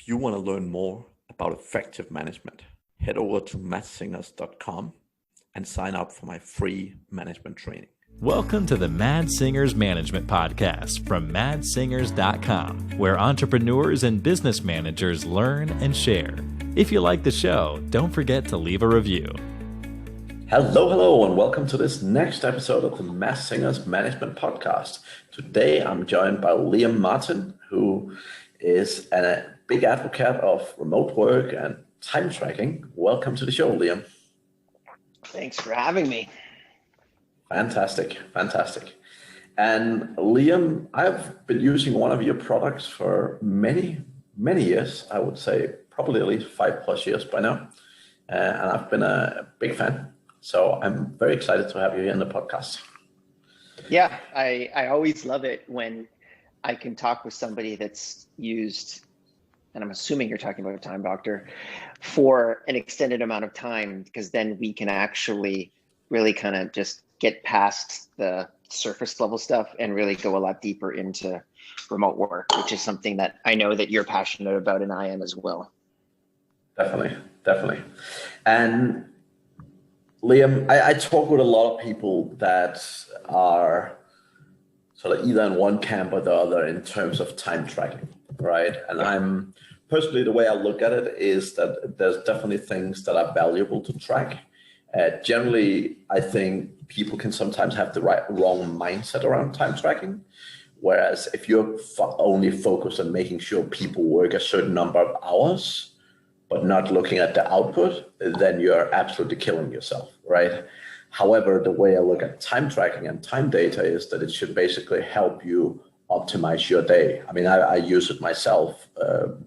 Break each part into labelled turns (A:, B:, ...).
A: If you want to learn more about effective management, head over to mattsingers.com and sign up for my free management training.
B: Welcome to the Mad Singers Management Podcast from madsingers.com, where entrepreneurs and business managers learn and share. If you like the show, don't forget to leave a review.
A: Hello, and welcome to this next episode of the Mad Singers Management Podcast. Today, I'm joined by Liam Martin, who is a big advocate of remote work and time tracking. Welcome to the show, Liam.
C: Thanks for having me.
A: Fantastic. And Liam, I've been using one of your products for many years. I would say probably at least 5+ years by now. And I've been a big fan. So I'm very excited to have you here in the podcast.
C: Yeah, I always love it when I can talk with somebody that's used, and I'm assuming you're talking about a Time Doctor, for an extended amount of time, because then we can actually really kind of just get past the surface level stuff and really go a lot deeper into remote work, which is something that I know that you're passionate about and I am as well.
A: Definitely. And Liam, I talk with a lot of people that are sort of either in one camp or the other in terms of time tracking, right? And I'm personally, the way I look at it is that there's definitely things that are valuable to track. Generally, I think people can sometimes have the wrong mindset around time tracking. Whereas if you're only focused on making sure people work a certain number of hours, but not looking at the output, then you're absolutely killing yourself, right? However, the way I look at time tracking and time data is that it should basically help you optimize your day. I mean, I use it myself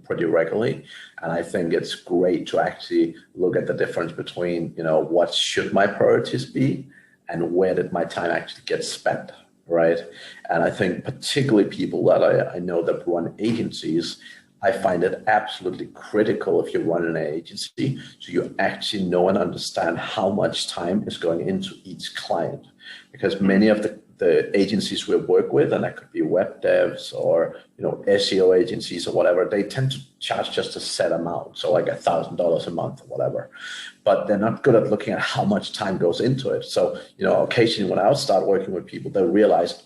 A: pretty regularly, and I think it's great to actually look at the difference between, what should my priorities be and where did my time actually get spent, right? And I think particularly people that I know that run agencies, I find it absolutely critical if you run an agency, so you actually know and understand how much time is going into each client. Because many of the agencies we work with, and that could be web devs or SEO agencies or whatever, they tend to charge just a set amount, so like $1,000 a month or whatever. But they're not good at looking at how much time goes into it. So occasionally when I start working with people, they realize,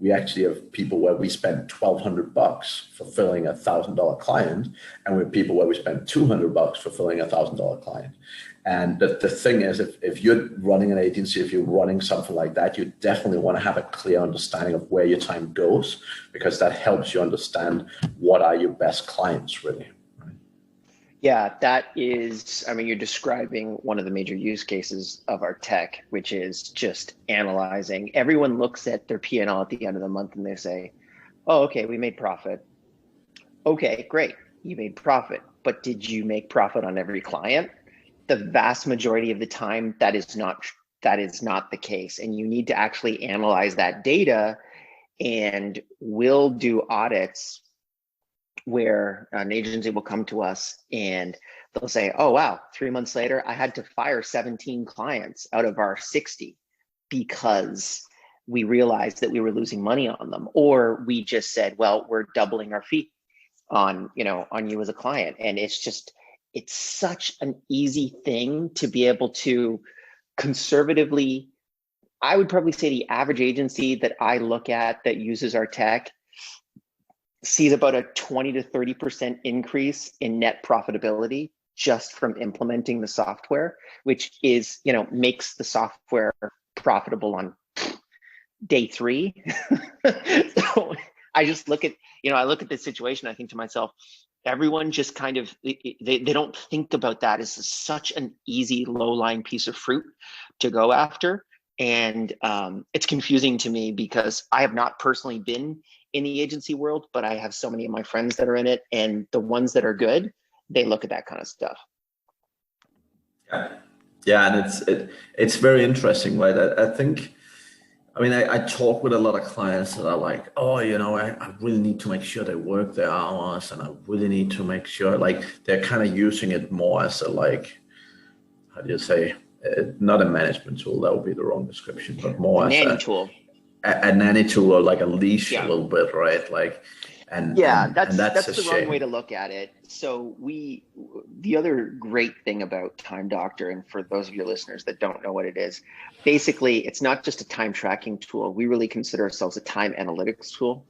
A: we actually have people where we spend $1,200 fulfilling a $1,000 client, and we have people where we spend $200 fulfilling a $1,000 client. And the thing is, if you're running an agency, if you're running something like that, you definitely want to have a clear understanding of where your time goes, because that helps you understand what are your best clients really.
C: Yeah, that is, you're describing one of the major use cases of our tech, which is just analyzing. Everyone looks at their P&L at the end of the month and they say, oh, okay, we made profit. Okay, great, you made profit, but did you make profit on every client? The vast majority of the time, that is not the case. And you need to actually analyze that data, and we'll do audits where an agency will come to us and they'll say, oh, wow, 3 months later, I had to fire 17 clients out of our 60 because we realized that we were losing money on them. Or we just said, well, we're doubling our fee on you as a client. And it's such an easy thing to be able to conservatively, I would probably say the average agency that I look at that uses our tech sees about a 20 to 30% increase in net profitability just from implementing the software, which is, makes the software profitable on day 3. So I just look at, I look at this situation, I think to myself, everyone just kind of, they don't think about that as such an easy low-lying piece of fruit to go after. And it's confusing to me because I have not personally been in the agency world, but I have so many of my friends that are in it, and the ones that are good, they look at that kind of stuff.
A: Yeah, and it's very interesting, right? I think, I talk with a lot of clients that are like, I really need to make sure they work their hours, and I really need to make sure, they're kind of using it more as a, how do you say, not a management tool, that would be the wrong description, but more as
C: nanny tool.
A: A nanny tool, or like a leash a little bit, right? And that's a
C: the wrong
A: shame.
C: way to look at it. So the other great thing about Time Doctor, and for those of your listeners that don't know what it is, basically it's not just a time tracking tool. We really consider ourselves a time analytics tool.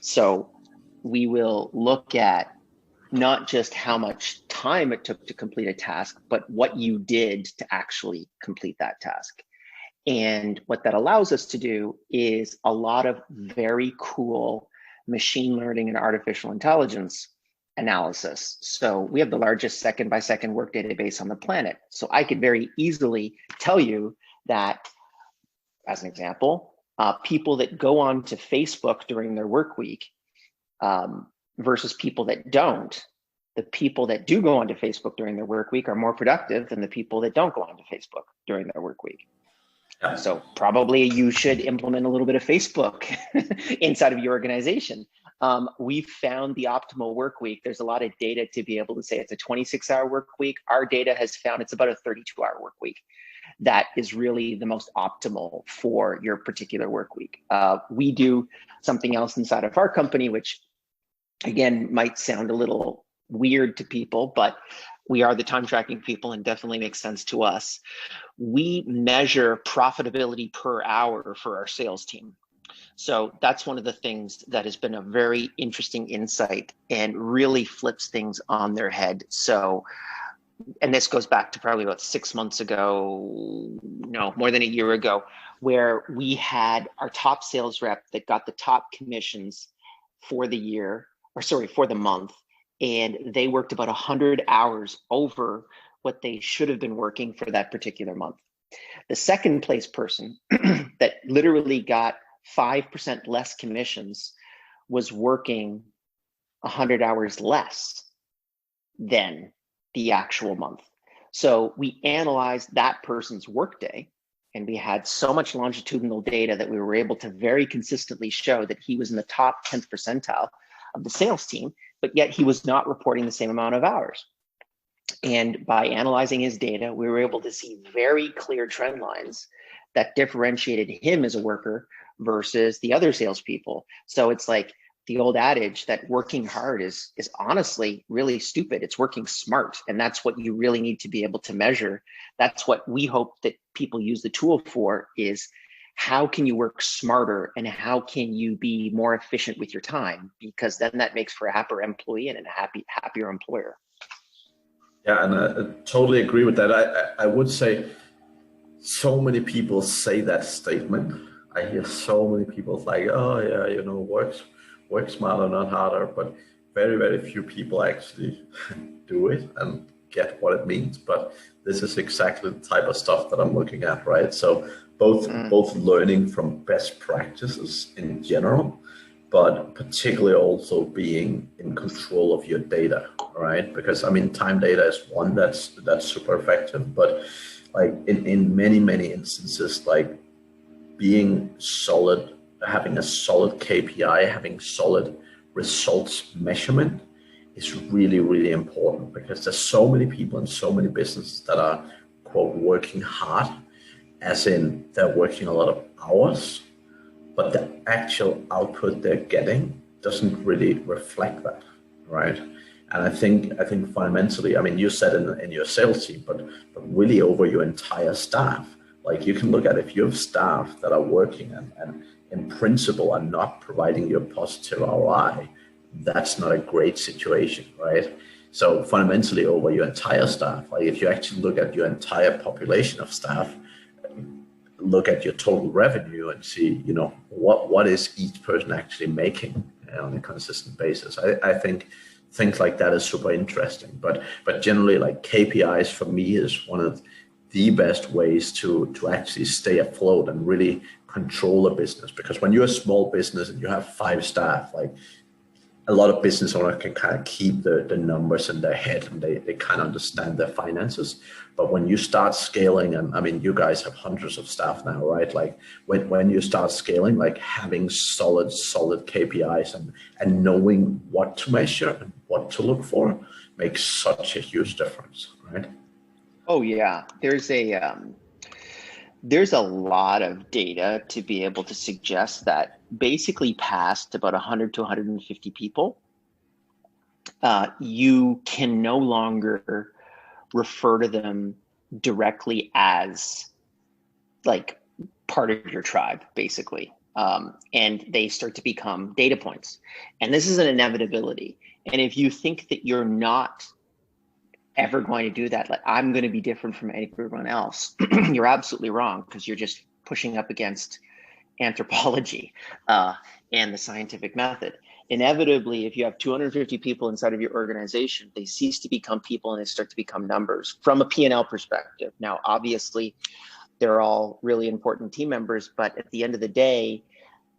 C: So we will look at not just how much time it took to complete a task, but what you did to actually complete that task. And what that allows us to do is a lot of very cool machine learning and artificial intelligence analysis. So we have the largest second by second work database on the planet. So I could very easily tell you that, as an example, people that go on to Facebook during their work week versus people that don't, the people that do go onto Facebook during their work week are more productive than the people that don't go onto Facebook during their work week.
A: Yeah.
C: So probably you should implement a little bit of Facebook inside of your organization. We've found the optimal work week. There's a lot of data to be able to say it's a 26-hour work week. Our data has found it's about a 32-hour work week. That is really the most optimal for your particular work week. We do something else inside of our company, which again might sound a little weird to people, but we are the time tracking people and definitely makes sense to us. We measure profitability per hour for our sales team. So that's one of the things that has been a very interesting insight and really flips things on their head. So, and this goes back to probably about 6 months ago, no, more than a year ago, where we had our top sales rep that got the top commissions for the year, or sorry, for the month. And they worked about 100 hours over what they should have been working for that particular month. The second place person that literally got 5% less commissions was working 100 hours less than the actual month. So we analyzed that person's workday, and we had so much longitudinal data that we were able to very consistently show that he was in the top 10th percentile of the sales team, but yet he was not reporting the same amount of hours. And by analyzing his data, we were able to see very clear trend lines that differentiated him as a worker versus the other salespeople. So it's like the old adage that working hard is honestly really stupid. It's working smart. And that's what you really need to be able to measure. That's what we hope that people use the tool for, is how can you work smarter and how can you be more efficient with your time? Because then that makes for a happier employee and a happier employer.
A: Yeah, and I totally agree with that. I would say so many people say that statement. I hear so many people like, oh yeah, work smarter, not harder, but very, very few people actually do it and get what it means. But this is exactly the type of stuff that I'm looking at, right? So both learning from best practices in general, but particularly also being in control of your data, right? Because I mean, time data is one that's super effective, but like in many instances, like being solid, having a solid KPI, having solid results measurement is really, really important, because there's so many people and so many businesses that are, quote, working hard, as in they're working a lot of hours, but the actual output they're getting doesn't really reflect that, right? And I think fundamentally, I mean, you said in your sales team, but really over your entire staff, like you can look at, if you have staff that are working and in principle are not providing you a positive ROI, that's not a great situation, right? So fundamentally over your entire staff, like if you actually look at your entire population of staff, look at your total revenue and see, what is each person actually making on a consistent basis. I think things like that is super interesting, but generally, like KPIs for me is one of the best ways to actually stay afloat and really control a business. Because when you're a small business and you have 5 staff, like a lot of business owners can kind of keep the numbers in their head and they kind of understand their finances. But when you start scaling, and I mean, you guys have hundreds of staff now, right? Like when you start scaling, like having solid KPIs and knowing what to measure and what to look for makes such a huge difference, right?
C: Oh yeah, there's There's a lot of data to be able to suggest that basically past about 100 to 150 people, you can no longer refer to them directly as like part of your tribe, basically. And they start to become data points. And this is an inevitability. And if you think that you're not ever going to do that, like I'm going to be different from everyone else, you're absolutely wrong, because you're just pushing up against anthropology and the scientific method. Inevitably, if you have 250 people inside of your organization, they cease to become people and they start to become numbers from a P&L perspective. Now, obviously, they're all really important team members, but at the end of the day,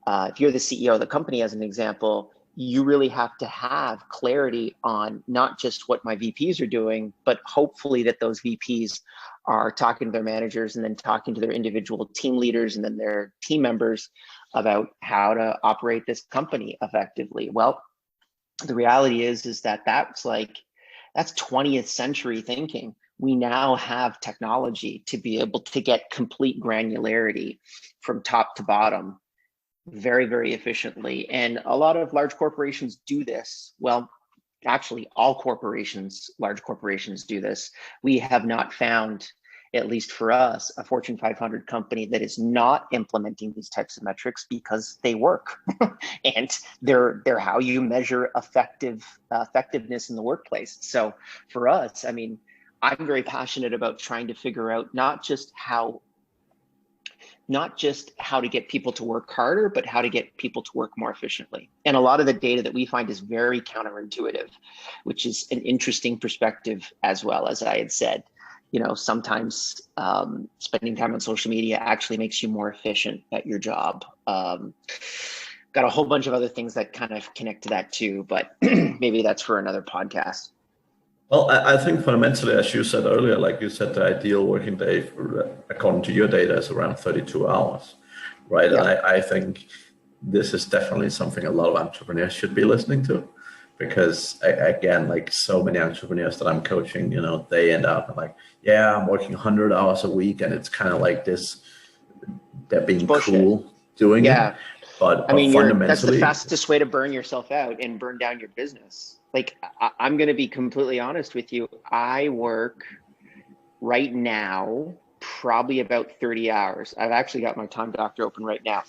C: if you're the CEO of the company, as an example, you really have to have clarity on not just what my VPs are doing, but hopefully that those VPs are talking to their managers and then talking to their individual team leaders and then their team members about how to operate this company effectively. Well, the reality is that that's 20th century thinking. We now have technology to be able to get complete granularity from top to bottom very, very efficiently. And a lot of large corporations do this. Well, actually, all corporations, large corporations do this. We have not found, at least for us, a Fortune 500 company that is not implementing these types of metrics, because they work and they're how you measure effectiveness in the workplace. So for us, I mean, I'm very passionate about trying to figure out not just how to get people to work harder, but how to get people to work more efficiently. And a lot of the data that we find is very counterintuitive, which is an interesting perspective as well. As I had said, sometimes spending time on social media actually makes you more efficient at your job. Got a whole bunch of other things that kind of connect to that too, but maybe that's for another podcast.
A: Well, I think fundamentally, as you said earlier, like you said, the ideal working day, according to your data, is around 32 hours, right? Yeah. And I think this is definitely something a lot of entrepreneurs should be listening to, because again, like so many entrepreneurs that I'm coaching, they end up like, yeah, I'm working 100 hours a week, and it's kind of like this, they're being cool doing it. But I mean, fundamentally,
C: that's the fastest way to burn yourself out and burn down your business. Like, I'm going to be completely honest with you. I work right now probably about 30 hours. I've actually got my Time Doctor open right now.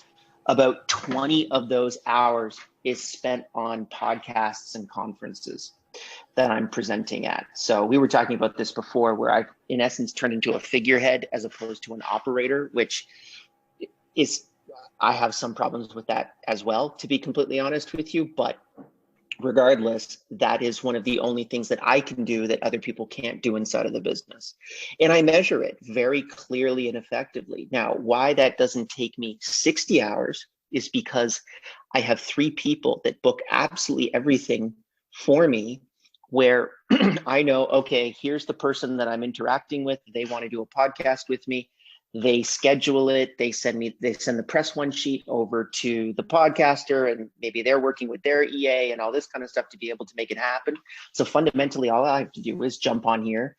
C: About 20 of those hours is spent on podcasts and conferences that I'm presenting at. So we were talking about this before, where I've in essence turned into a figurehead as opposed to an operator, which is, I have some problems with that as well, to be completely honest with you. But regardless, that is one of the only things that I can do that other people can't do inside of the business. And I measure it very clearly and effectively. Now, why that doesn't take me 60 hours is because I have 3 people that book absolutely everything for me, where I know, okay, here's the person that I'm interacting with. They want to do a podcast with me. They schedule it. They send the press one sheet over to the podcaster, and maybe they're working with their EA and all this kind of stuff to be able to make it happen. So fundamentally, all I have to do is jump on here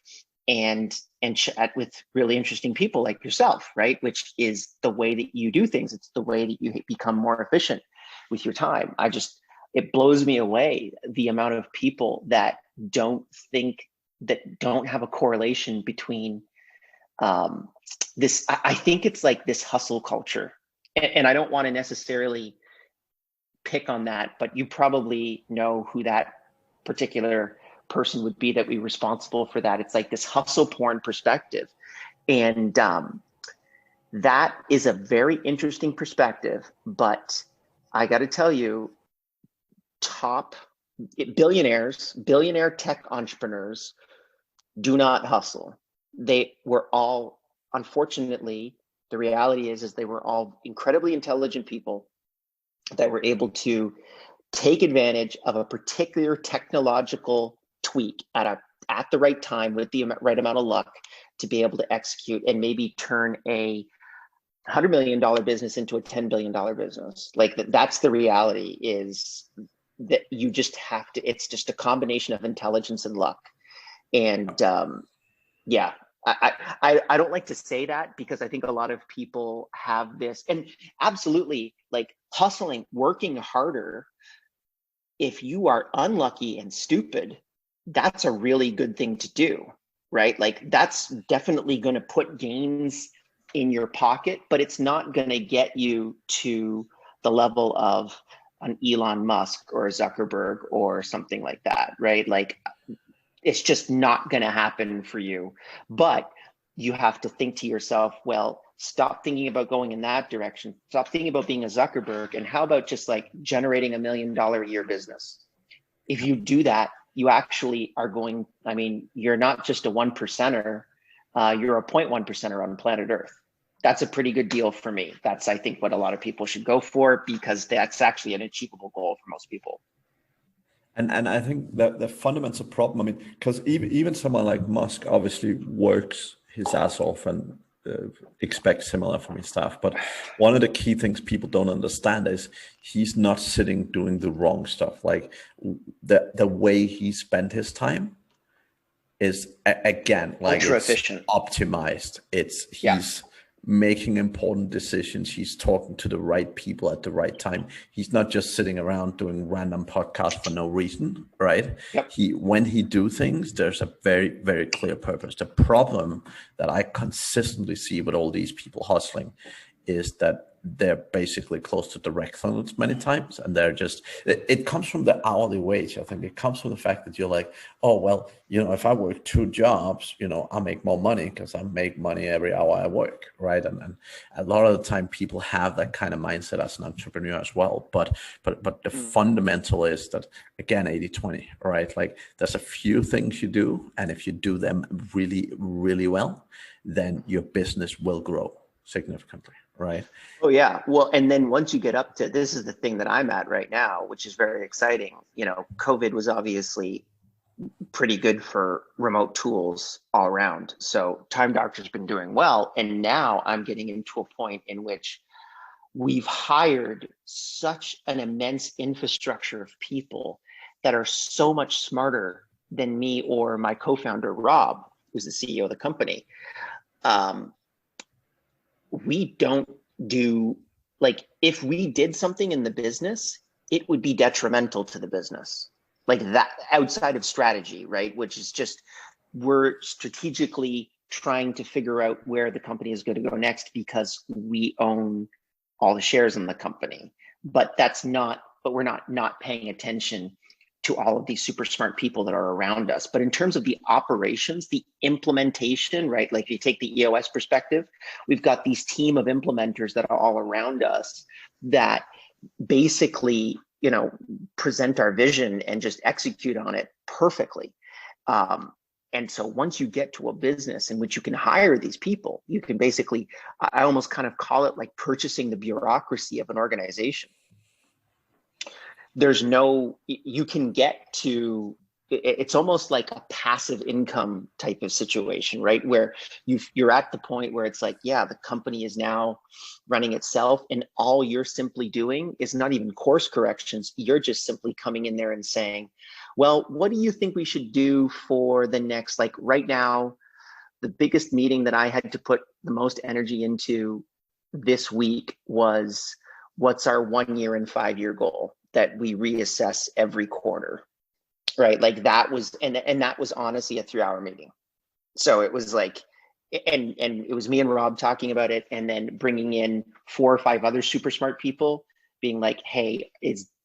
C: and chat with really interesting people like yourself, right? Which is the way that you do things. It's the way that you become more efficient with your time. It blows me away the amount of people that don't have a correlation between this. I think it's like this hustle culture, and I don't want to necessarily pick on that, but you probably know who that particular person would be that would be responsible for that. It's like this hustle porn perspective, and that is a very interesting perspective. But I got to tell you, top billionaire tech entrepreneurs do not hustle. They were all, unfortunately, the reality is they were all incredibly intelligent people that were able to take advantage of a particular technological tweak at the right time with the right amount of luck to be able to execute and maybe turn a $100 million business into a $10 billion business. Like that's the reality, is that you just have to, it's just a combination of intelligence and luck. And yeah, I don't like to say that because I think a lot of people have this, and absolutely, like hustling, working harder. If you are unlucky and stupid, that's a really good thing to do, right? Like that's definitely going to put gains in your pocket, but it's not going to get you to the level of an Elon Musk or a Zuckerberg or something like that, right? Like it's just not going to happen for you. But you have to think to yourself, well, stop thinking about going in that direction. Stop thinking about being a Zuckerberg. And how about just like generating $1 million a year business? If you do that, you actually are going, I mean, you're not just a 1%er, you're a 0.1%er on planet Earth. That's a pretty good deal for me. That's, I think, what a lot of people should go for, because that's actually an achievable goal for most people.
A: And I think that the fundamental problem, I mean, because even someone like Musk obviously works his ass off and expects similar from his staff. But one of the key things people don't understand is he's not sitting doing the wrong stuff. Like the way he spent his time is again like
C: ultra
A: it's
C: efficient,
A: optimized. He's making important decisions. He's talking to the right people at the right time. He's not just sitting around doing random podcasts for no reason, right?
C: Yep.
A: When he do things, there's a very, very clear purpose. The problem that I consistently see with all these people hustling is that they're basically close to direct funds many times, and they're just, it comes from the hourly wage. I think it comes from the fact that you're like, oh, well, if I work 2 jobs, I'll make more money because I make money every hour I work, right? And a lot of the time people have that kind of mindset as an entrepreneur as well. But the fundamental is that, again, 80-20, right? Like there's a few things you do, and if you do them really, really well, then your business will grow significantly. Right.
C: Oh, yeah. Well, and then once you get up to, this is the thing that I'm at right now, which is very exciting. COVID was obviously pretty good for remote tools all around. So Time Doctor's been doing well. And now I'm getting into a point in which we've hired such an immense infrastructure of people that are so much smarter than me or my co-founder, Rob, who's the CEO of the company. We don't do, like, if we did something in the business, it would be detrimental to the business, like that, outside of strategy, right? Which is just, we're strategically trying to figure out where the company is going to go next because we own all the shares in the company. But we're not paying attention to all of these super smart people that are around us. But in terms of the operations, the implementation, right? Like if you take the EOS perspective, we've got these team of implementers that are all around us that basically, present our vision and just execute on it perfectly. And so once you get to a business in which you can hire these people, you can basically, I almost kind of call it like purchasing the bureaucracy of an organization. You can get to, it's almost like a passive income type of situation, right? Where you're at the point where it's like, yeah, the company is now running itself, and all you're simply doing is not even course corrections. You're just simply coming in there and saying, well, what do you think we should do for the next, like right now, the biggest meeting that I had to put the most energy into this week was, what's our 1 year and 5 year goal that we reassess every quarter, right? Like that was, and that was honestly a 3-hour meeting. So it was like, and it was me and Rob talking about it, and then bringing in 4 or 5 other super smart people being like, hey,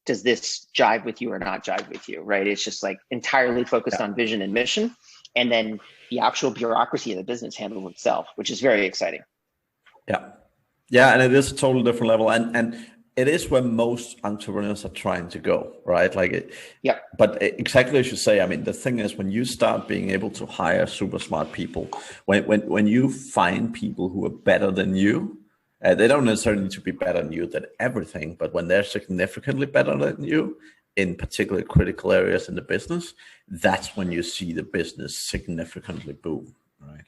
C: does this jive with you or not jive with you, right? It's just like entirely focused on vision and mission. And then the actual bureaucracy of the business handles itself, which is very exciting.
A: Yeah. Yeah. And it is a totally different level. And it is where most entrepreneurs are trying to go, right? Like it.
C: Yeah.
A: But exactly as you say, I mean, the thing is, when you start being able to hire super smart people, when you find people who are better than you, they don't necessarily need to be better than you at everything, but when they're significantly better than you in particular critical areas in the business, that's when you see the business significantly boom, right?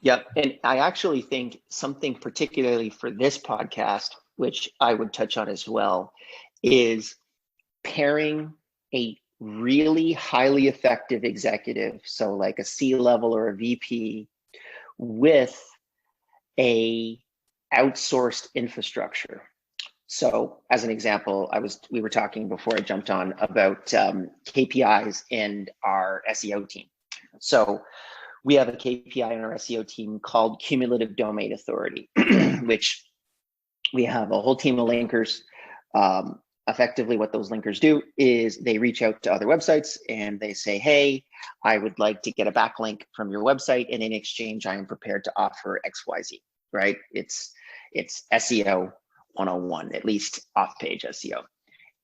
C: Yep. And I actually think something particularly for this podcast, which I would touch on as well, is pairing a really highly effective executive, so like a C-level or a VP, with a outsourced infrastructure. So as an example, we were talking before I jumped on about KPIs and our SEO team. So we have a KPI in our SEO team called cumulative domain authority, which we have a whole team of linkers. Effectively, what those linkers do is they reach out to other websites and they say, hey, I would like to get a backlink from your website, and in exchange, I am prepared to offer XYZ, right? It's SEO 101, at least off-page SEO.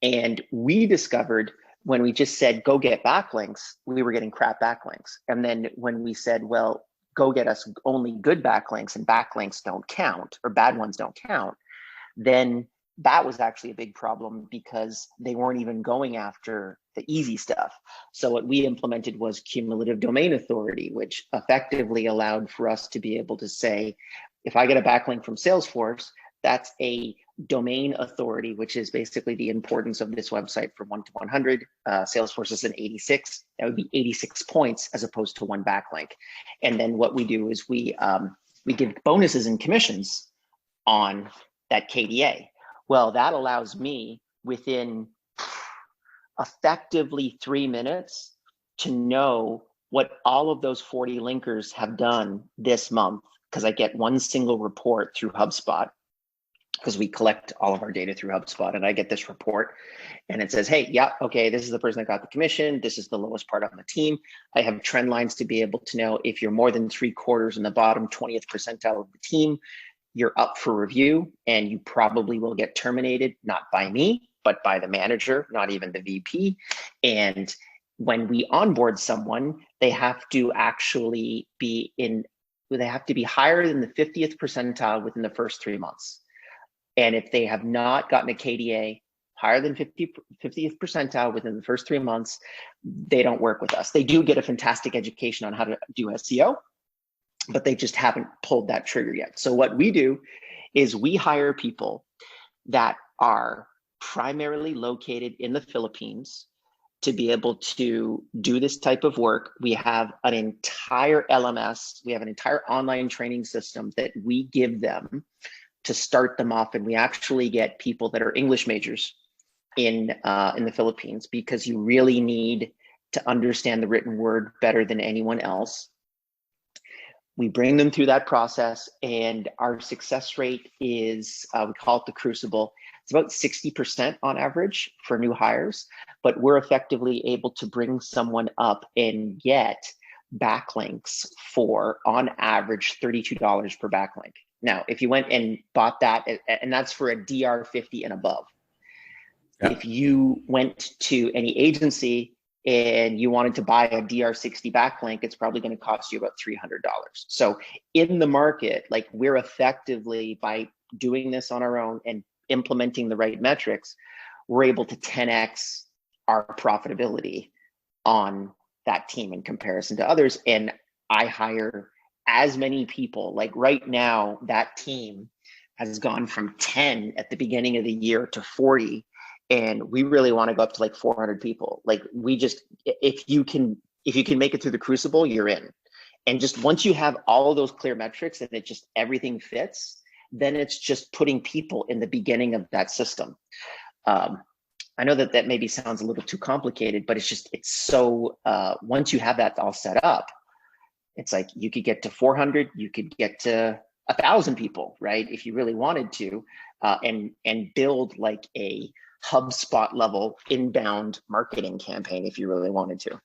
C: And we discovered when we just said, go get backlinks, we were getting crap backlinks. And then when we said, well, go get us only good backlinks, and backlinks don't count, or bad ones don't count, then that was actually a big problem because they weren't even going after the easy stuff. So what we implemented was cumulative domain authority, which effectively allowed for us to be able to say, if I get a backlink from Salesforce, that's a domain authority, which is basically the importance of this website from 1 to 100. Salesforce is an 86. That would be 86 points as opposed to one backlink. And then what we do is we give bonuses and commissions on that KDA. Well, that allows me within effectively 3 minutes to know what all of those 40 linkers have done this month, because I get one single report through HubSpot, because we collect all of our data through HubSpot, and I get this report and it says, hey, yeah, okay, this is the person that got the commission. This is the lowest part on the team. I have trend lines to be able to know if you're more than 3/4 in the bottom 20th percentile of the team, you're up for review, and you probably will get terminated, not by me, but by the manager, not even the VP. And when we onboard someone, they have to actually be higher than the 50th percentile within the first 3 months. And if they have not gotten a KDA higher than 50th percentile within the first 3 months, they don't work with us. They do get a fantastic education on how to do SEO, but they just haven't pulled that trigger yet. So what we do is we hire people that are primarily located in the Philippines to be able to do this type of work. We have an entire LMS, we have an entire online training system that we give them to start them off. And we actually get people that are English majors in the Philippines, because you really need to understand the written word better than anyone else. We bring them through that process, and our success rate is, we call it the crucible. It's about 60% on average for new hires, but we're effectively able to bring someone up and get backlinks for, on average, $32 per backlink. Now, if you went and bought that, and that's for a DR50 and above. Yeah. If you went to any agency and you wanted to buy a DR60 backlink, it's probably going to cost you about $300. So in the market, like, we're effectively, by doing this on our own and implementing the right metrics, we're able to 10x our profitability on that team in comparison to others. And I hire as many people, like right now, that team has gone from 10 at the beginning of the year to 40. And we really want to go up to like 400 people. Like, we just, if you can make it through the crucible, you're in. And just once you have all of those clear metrics and everything fits, then it's just putting people in the beginning of that system. I know that maybe sounds a little too complicated, but it's so, once you have that all set up, it's like you could get to 400, you could get to 1,000 people, right? If you really wanted to, and build like a HubSpot level inbound marketing campaign if you really wanted to.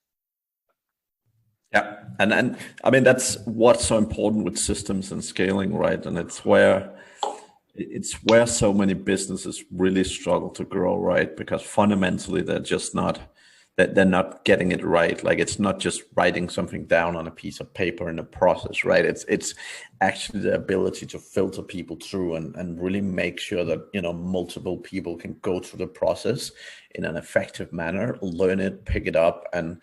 A: Yeah, and I mean, that's what's so important with systems and scaling, right? And it's where so many businesses really struggle to grow, right? Because fundamentally they're not getting it right. Like, it's not just writing something down on a piece of paper in a process, right? It's actually the ability to filter people through and really make sure that, multiple people can go through the process in an effective manner, learn it, pick it up, and,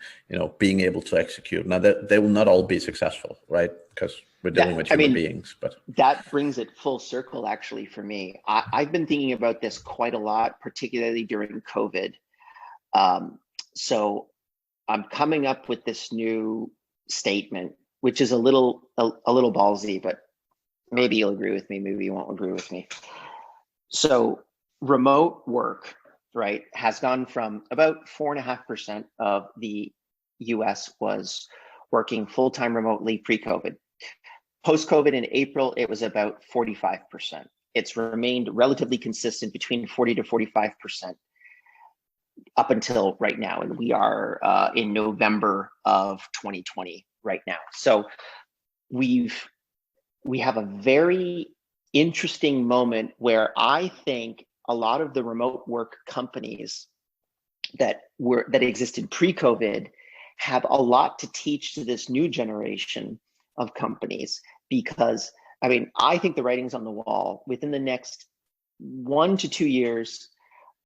A: being able to execute. Now, they will not all be successful, right? Because we're dealing with human beings, but
C: that brings it full circle, actually, for me. I've been thinking about this quite a lot, particularly during COVID. So I'm coming up with this new statement which is a little ballsy, but maybe you'll agree with me, maybe you won't agree with me. So remote work, right, has gone from about 4.5% of the US was working full-time remotely pre-COVID. Post-COVID in April, it was about 45%. It's remained relatively consistent between 40 to 45% up until right now. And we are in November of 2020 right now. So we have a very interesting moment where I think a lot of the remote work companies that existed pre-COVID have a lot to teach to this new generation of companies, because I mean, I think the writing's on the wall. Within the next 1 to 2 years,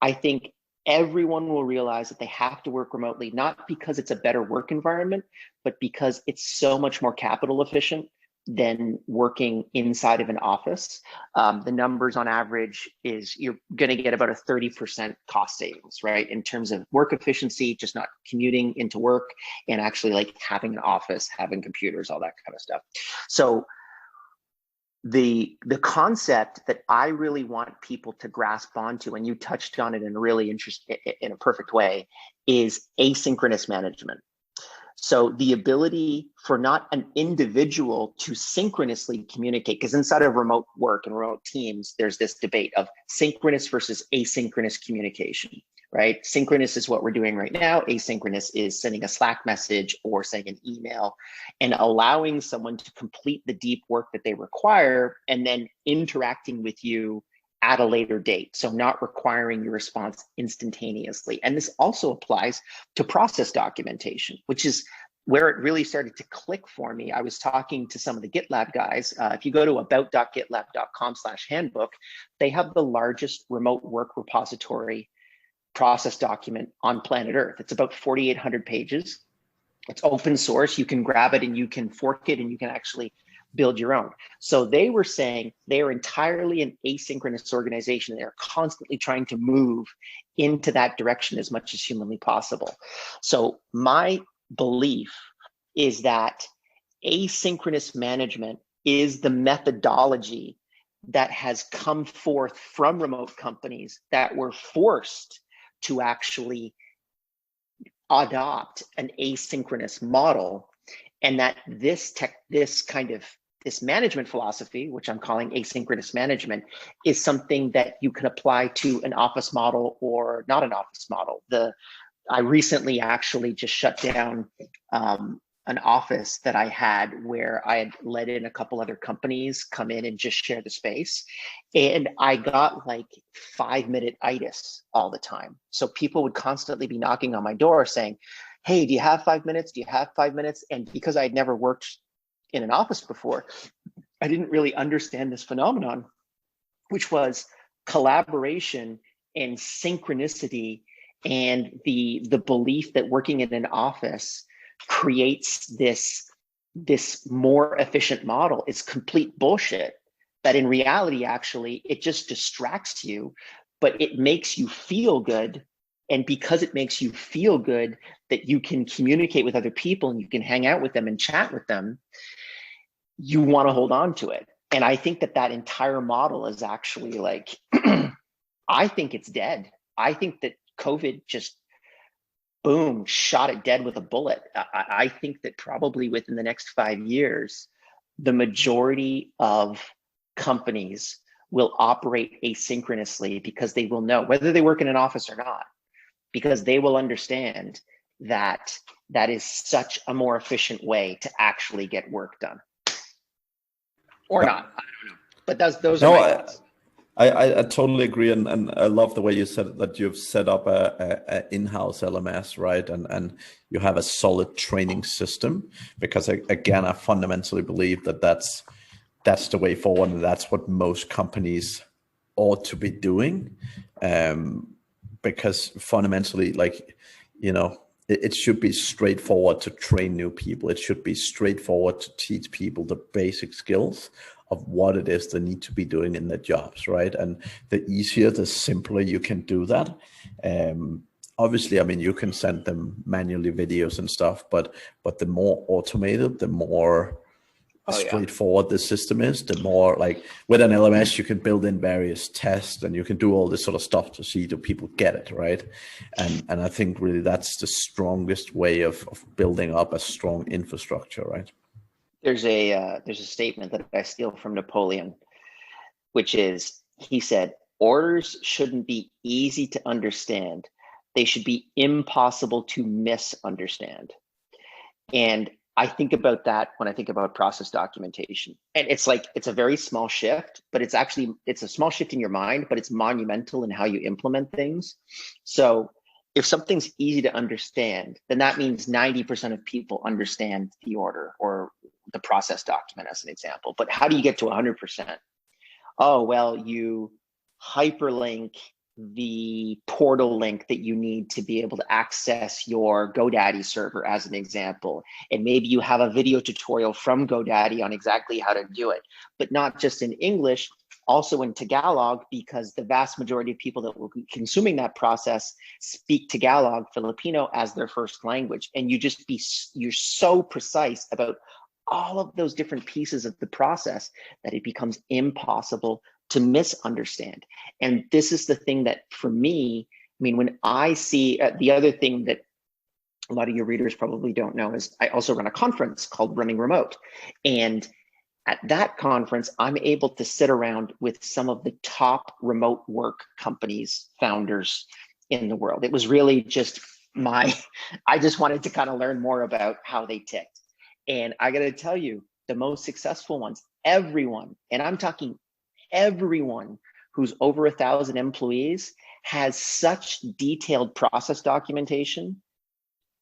C: I think everyone will realize that they have to work remotely, not because it's a better work environment, but because it's so much more capital efficient than working inside of an office. The numbers on average is you're going to get about a 30% cost savings, right? In terms of work efficiency, just not commuting into work and actually like having an office, having computers, all that kind of stuff. So the concept that I really want people to grasp onto, and you touched on it in a really in a perfect way, is asynchronous management. So the ability for not an individual to synchronously communicate, because inside of remote work and remote teams, there's this debate of synchronous versus asynchronous communication, right? Synchronous is what we're doing right now. Asynchronous is sending a Slack message or sending an email and allowing someone to complete the deep work that they require and then interacting with you at a later date. So not requiring your response instantaneously. And this also applies to process documentation, which is where it really started to click for me. I was talking to some of the GitLab guys. If you go to about.gitlab.com/handbook, they have the largest remote work repository process document on planet Earth. It's about 4,800 pages. It's open source. You can grab it and you can fork it and you can actually build your own. So they were saying they are entirely an asynchronous organization. They're constantly trying to move into that direction as much as humanly possible. So my belief is that asynchronous management is the methodology that has come forth from remote companies that were forced to actually adopt an asynchronous model, and that this management philosophy, which I'm calling asynchronous management, is something that you can apply to an office model or not an office model. I recently actually just shut down an office that I had where I had let in a couple other companies come in and just share the space. And I got like 5-minute itis all the time. So people would constantly be knocking on my door saying, hey, do you have 5 minutes? Do you have 5 minutes? And because I had never worked in an office before, I didn't really understand this phenomenon, which was collaboration and synchronicity and the belief that working in an office creates this more efficient model. It's complete bullshit. That in reality, actually, it just distracts you, but it makes you feel good. And because it makes you feel good that you can communicate with other people and you can hang out with them and chat with them, you want to hold on to it. And I think that entire model is actually like, I think it's dead. I think that COVID just, boom, shot it dead with a bullet. I think that probably within the next 5 years, the majority of companies will operate asynchronously because they will know, whether they work in an office or not, because they will understand that that is such a more efficient way to actually get work done. Or not, I don't know. But those are my thoughts.
A: I totally agree, and I love the way you said that you've set up a in-house LMS, right? And you have a solid training system, because again, I fundamentally believe that that's the way forward, and that's what most companies ought to be doing, because fundamentally, like, you know, it should be straightforward to train new people. It should be straightforward to teach people the basic skills of what it is they need to be doing in their jobs, right? And the easier, the simpler you can do that, obviously, I mean, you can send them manually videos and stuff, but the more automated, the more straightforward the system is, the more, like with an LMS, you can build in various tests and you can do all this sort of stuff to see do people get it, right? And I think really that's the strongest way of building up a strong infrastructure, right?
C: There's a statement that I steal from Napoleon, which is, he said, orders shouldn't be easy to understand. They should be impossible to misunderstand. And I think about that when I think about process documentation. And it's like, it's a very small shift, but it's a small shift in your mind, but it's monumental in how you implement things. So if something's easy to understand, then that means 90% of people understand the order or the process document, as an example. But how do you get to 100%? Oh, well, you hyperlink the portal link that you need to be able to access your GoDaddy server, as an example. And maybe you have a video tutorial from GoDaddy on exactly how to do it, but not just in English, also in Tagalog, because the vast majority of people that will be consuming that process speak Tagalog, Filipino, as their first language. And you're so precise about all of those different pieces of the process that it becomes impossible to misunderstand. And this is the thing that, for me, I mean, when I see the other thing that a lot of your readers probably don't know is I also run a conference called Running Remote. And at that conference, I'm able to sit around with some of the top remote work companies, founders in the world. It was really just I just wanted to kind of learn more about how they ticked. And I got to tell you, the most successful ones, everyone, and I'm talking everyone who's over 1,000 employees, has such detailed process documentation.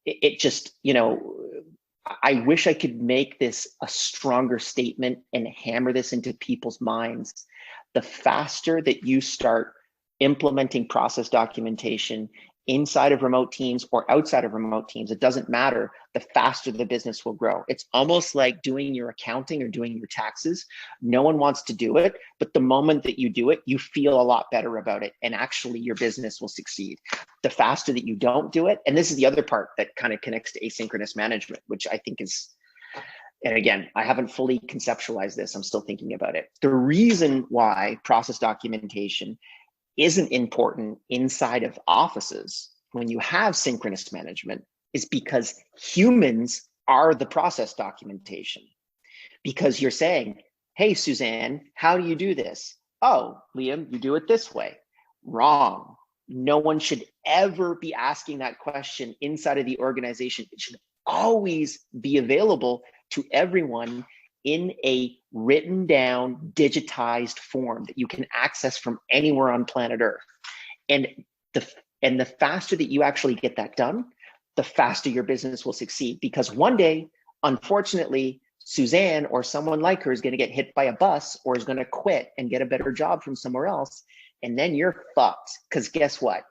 C: It just, I wish I could make this a stronger statement and hammer this into people's minds. The faster that you start implementing process documentation inside of remote teams or outside of remote teams, it doesn't matter, the faster the business will grow. It's almost like doing your accounting or doing your taxes. No one wants to do it, but the moment that you do it, you feel a lot better about it, and actually your business will succeed. The faster that you don't do it, and this is the other part that kind of connects to asynchronous management, which I think is, and again, I haven't fully conceptualized this, I'm still thinking about it. The reason why process documentation isn't important inside of offices when you have synchronous management is because humans are the process documentation. Because you're saying, hey, Suzanne, how do you do this? Oh, Liam, you do it this way. Wrong. No one should ever be asking that question inside of the organization. It should always be available to everyone in a written down, digitized form that you can access from anywhere on planet Earth. And the faster that you actually get that done, the faster your business will succeed. Because one day, unfortunately, Suzanne or someone like her is going to get hit by a bus or is going to quit and get a better job from somewhere else. And then you're fucked. Because guess what?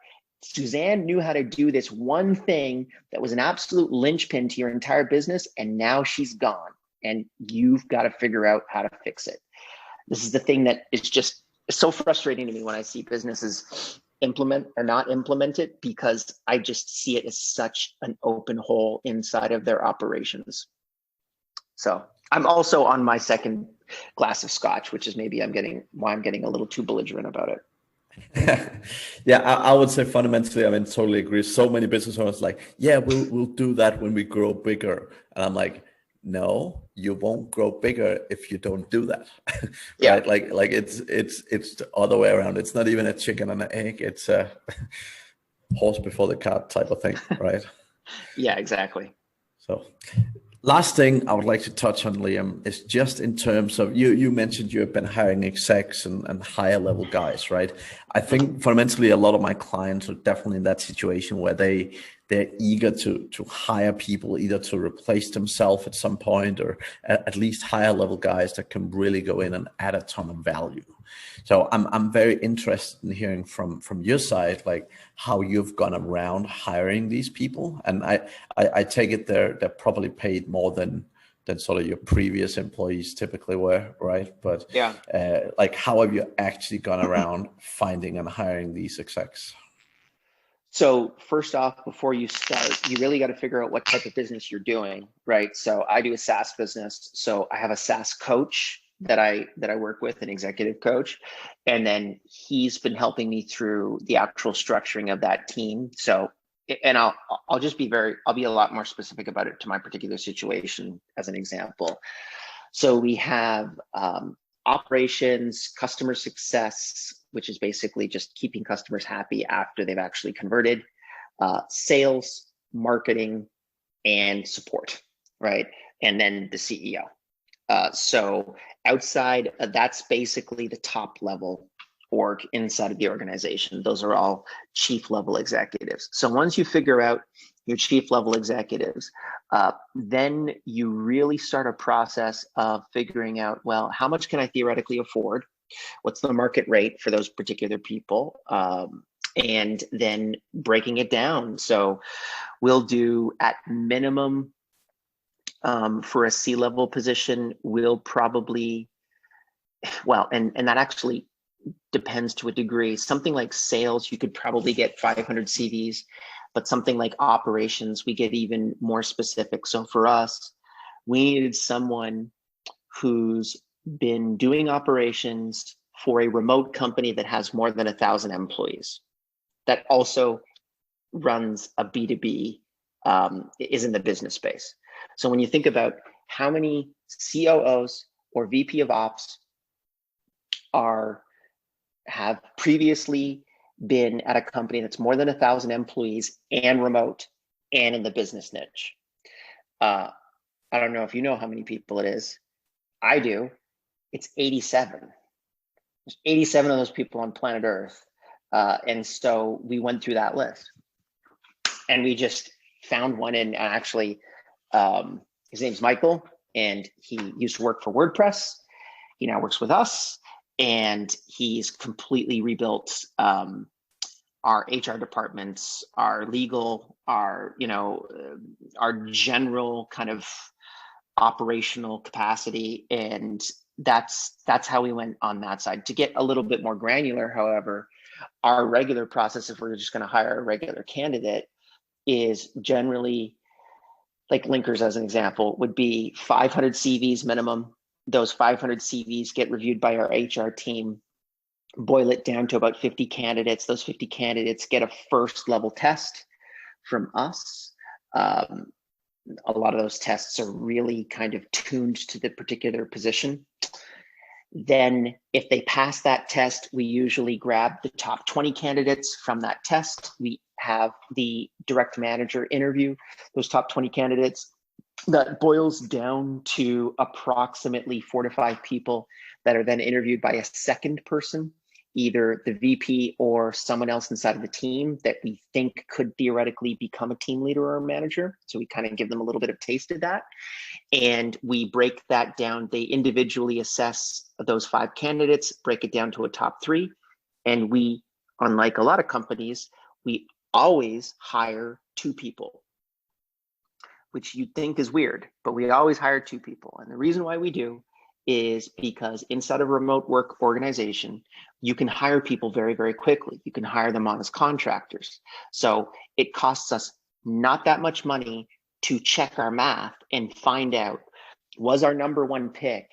C: Suzanne knew how to do this one thing that was an absolute linchpin to your entire business, and now she's gone. And you've got to figure out how to fix it. This is the thing that is just so frustrating to me when I see businesses implement or not implement it, because I just see it as such an open hole inside of their operations. So I'm also on my second glass of scotch, which is maybe why I'm getting a little too belligerent about it.
A: Yeah, I would say fundamentally, I mean, totally agree. So many business owners like, yeah, we'll do that when we grow bigger. And I'm like, no, you won't grow bigger if you don't do that. Right?
C: Yeah.
A: Like it's the other way around. It's not even a chicken and an egg. It's a horse before the cart type of thing, right?
C: Yeah, exactly.
A: So last thing I would like to touch on, Liam, is just in terms of you mentioned you've been hiring execs and higher level guys, right? I think fundamentally a lot of my clients are definitely in that situation where they're eager to hire people either to replace themselves at some point or at least higher level guys that can really go in and add a ton of value. So I'm very interested in hearing from your side, like how you've gone around hiring these people. And I take it they're probably paid more than sort of your previous employees typically were, right? But
C: yeah,
A: like how have you actually gone around finding and hiring these execs?
C: So first off, before you start, you really got to figure out what type of business you're doing, right? So I do a SaaS business. So I have a SaaS coach that I work with, an executive coach, and then he's been helping me through the actual structuring of that team. So, and I'll be a lot more specific about it to my particular situation as an example. So we have operations, customer success, which is basically just keeping customers happy after they've actually converted, sales, marketing, and support, right? And then the CEO. So outside, that's basically the top level org inside of the organization. Those are all chief level executives. So once you figure out your chief level executives, then you really start a process of figuring out, well, how much can I theoretically afford? What's the market rate for those particular people? And then breaking it down. So we'll do at minimum for a C-level position, we'll probably, well, and that actually depends to a degree. Something like sales, you could probably get 500 CVs, but something like operations, we get even more specific. So for us, we needed someone who's been doing operations for a remote company that has more than 1,000 employees, that also runs a B2B, is in the business space. So when you think about how many COOs or VP of Ops have previously been at a company that's more than 1,000 employees and remote and in the business niche. I don't know if you know how many people it is. I do. It's 87. There's 87 of those people on planet Earth. And so we went through that list and we just found one, and actually his name's Michael, and he used to work for WordPress. He now works with us, and he's completely rebuilt our HR departments, our legal, our general kind of operational capacity. And that's how we went on that side. To get a little bit more granular, however, our regular process, if we're just going to hire a regular candidate, is generally, like linkers as an example, would be 500 CVs minimum. Those 500 CVs get reviewed by our HR team, boil it down to about 50 candidates. Those 50 candidates get a first level test from us. A lot of those tests are really kind of tuned to the particular position. Then if they pass that test, we usually grab the top 20 candidates from that test. We have the direct manager interview those top 20 candidates. That boils down to approximately 4 to 5 people that are then interviewed by a second person, either the VP or someone else inside of the team that we think could theoretically become a team leader or a manager. So we kind of give them a little bit of taste of that. And we break that down. They individually assess those 5 candidates, break it down to a top 3. And we, unlike a lot of companies, we always hire 2 people, which you'd think is weird, but we always hire 2 people. And the reason why we do is because inside of a remote work organization, you can hire people very, very quickly. You can hire them on as contractors. So it costs us not that much money to check our math and find out, was our number 1 pick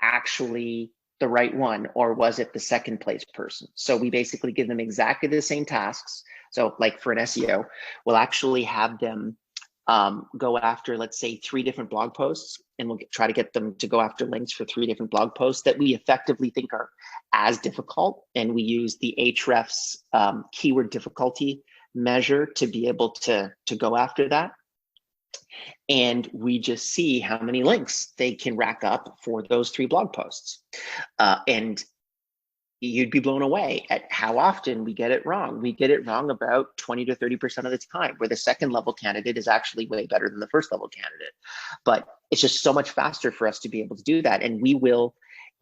C: actually the right one, or was it the second place person? So we basically give them exactly the same tasks. So like for an SEO, we'll actually have them go after, let's say, 3 different blog posts, and we'll try to get them to go after links for 3 different blog posts that we effectively think are as difficult. And we use the Ahrefs keyword difficulty measure to be able to go after that. And we just see how many links they can rack up for those 3 blog posts. And you'd be blown away at how often we get it wrong. We get it wrong about 20 to 30% of the time, where the second level candidate is actually way better than the first level candidate. But it's just so much faster for us to be able to do that. And we will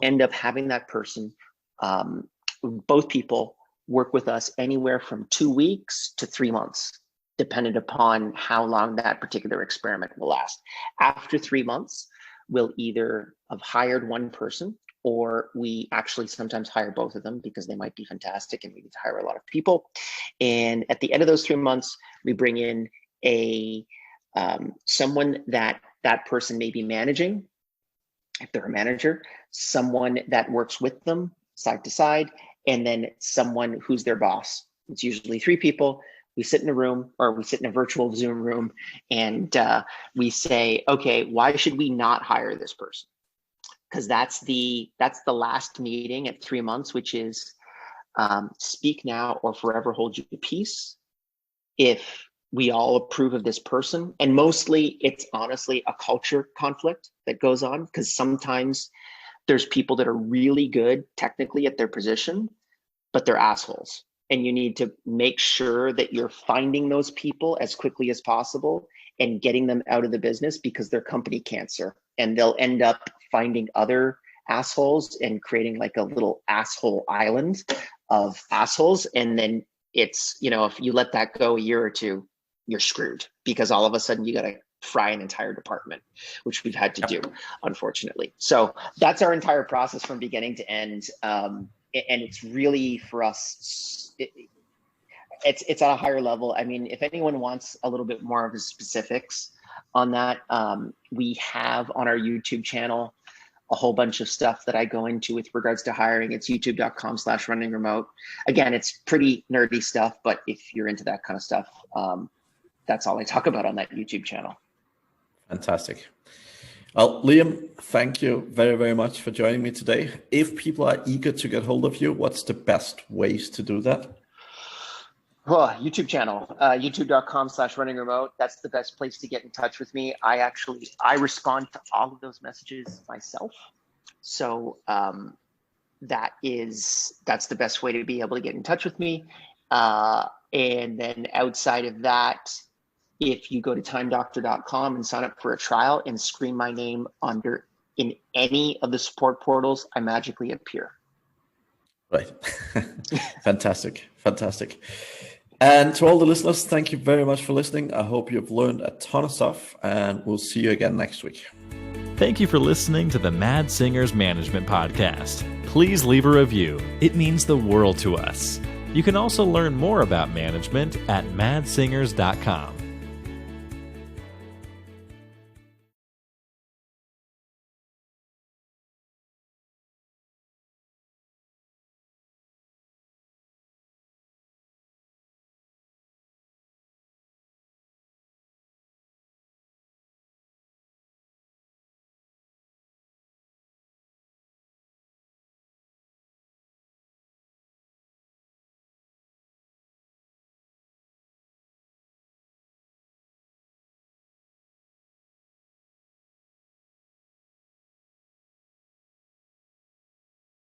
C: end up having that person, both people, work with us anywhere from 2 weeks to 3 months, dependent upon how long that particular experiment will last. After 3 months, we'll either have hired one person, or we actually sometimes hire both of them because they might be fantastic and we need to hire a lot of people. And at the end of those 3 months, we bring in someone that person may be managing, if they're a manager, someone that works with them side to side, and then someone who's their boss. It's usually 3 people. We sit in a room, or we sit in a virtual Zoom room, and we say, okay, why should we not hire this person? Because that's the last meeting at 3 months, which is speak now or forever hold your peace. If we all approve of this person, and mostly it's honestly a culture conflict that goes on, because sometimes there's people that are really good technically at their position, but they're assholes. And you need to make sure that you're finding those people as quickly as possible and getting them out of the business, because they're company cancer, and they'll end up finding other assholes and creating like a little asshole island of assholes. And then it's, if you let that go a year or two, you're screwed, because all of a sudden you got to fry an entire department, which we've had to do, unfortunately. So that's our entire process from beginning to end. And it's really, for us, it's at a higher level. I mean, if anyone wants a little bit more of the specifics on that, we have on our YouTube channel a whole bunch of stuff that I go into with regards to hiring. It's youtube.com/runningremote. Again, it's pretty nerdy stuff, but if you're into that kind of stuff, that's all I talk about on that YouTube channel.
A: Fantastic. Well, Liam, thank you very, very much for joining me today. If people are eager to get hold of you, what's the best ways to do that?
C: YouTube channel, youtube.com/runningremote. That's the best place to get in touch with me. I respond to all of those messages myself. So that's the best way to be able to get in touch with me. And then outside of that, if you go to timedoctor.com and sign up for a trial and screen my name in any of the support portals, I magically appear.
A: Right. Fantastic. And to all the listeners, thank you very much for listening. I hope you've learned a ton of stuff, and we'll see you again next week.
B: Thank you for listening to the Mad Singers Management Podcast. Please leave a review. It means the world to us. You can also learn more about management at madsingers.com.